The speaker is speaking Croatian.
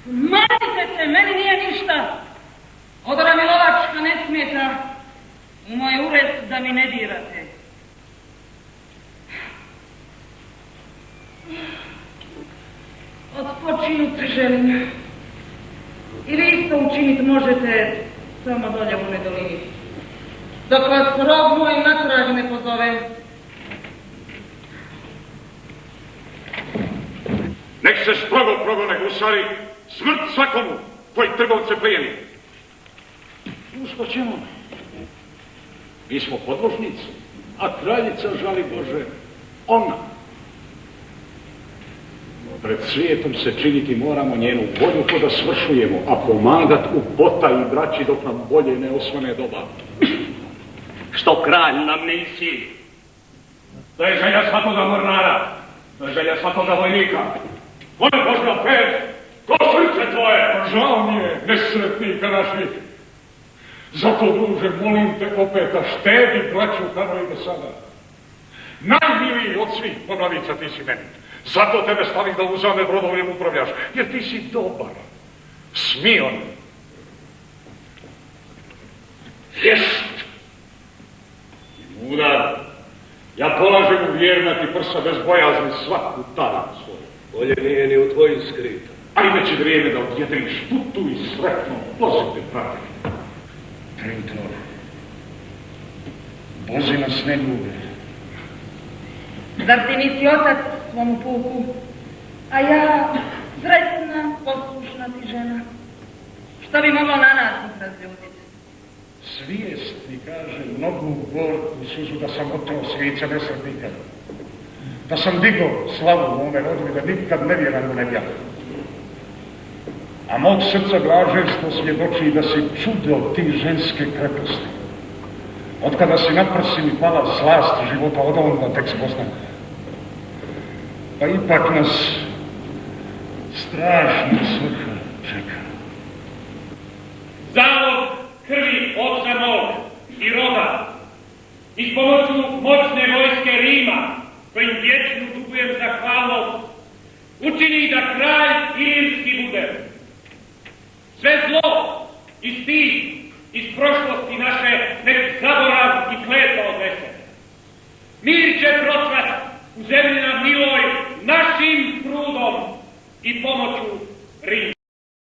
Manite se, meni nije ništa. Odora Milovačka ne smeta u moj ured da mi ne dirate. Odpočinuti želim. I vi isto učiniti možete samo dolje u Nedolini. Dok vas rob moj natrag ne pozove. Nek se strogo progone gusari, smrt svakomu koji trgovce plijeni. Ušto ćemo? Mi smo podložnici, a kraljica, žali Bože, ona. Pred svijetom se činiti moramo njenu volju to da svršujemo, a pomagat u pota i braći dok nam bolje ne osvane doba. Što kralj nam ne isi. To je želja svakoga mornara, to je želja svakoga vojnika. Vole Božga pet, ko srce tvoje! Žao mi je, nesretnika naših. Zato, druže, molim te opet da štedi braću kao i do sada. Najmiliji od svih poglavica ti si meni. Zato tebe stavim da uzame brodovljem upravljaš, jer ti si dobar, smion. Jest. Mudar, ja polažem u vjernati prsa bez bojazni svaku taran svoju. Bolje nije ni u tvojim skrita. Ajde će vrijeme da odjedriš putu i sretno pozite pravi. Trentor, bozi nas ne ljube. Zar ti nisi otac svom puku, a ja sretna, poslušna ti žena? Što bi moglo na nas razljuditi? Svijest mi kaže mnogu gorku suzu da sam otrao svijeća nesretnika. Da sam digao slavu u ome rodu i da nikad nevjeran u nebja. A mog srca blaženstvo svjedoči da si čudo ti ženske kreposti. Otkada si na prsi mi pala slast života, od onda tek spoznam. Pa ipak nas strašna svrha čeka. Zalog krvi oca mog i roda i s pomoću moćne vojske Rima, kojim vječno dugujem zahvalnost, učini da kralj Ilirski bude. Sve zlo i stid iz prošlosti naše nek zaborav i kleta odnese. Mir će procvat u zemlji nam miloj našim trudom i pomoću Rima.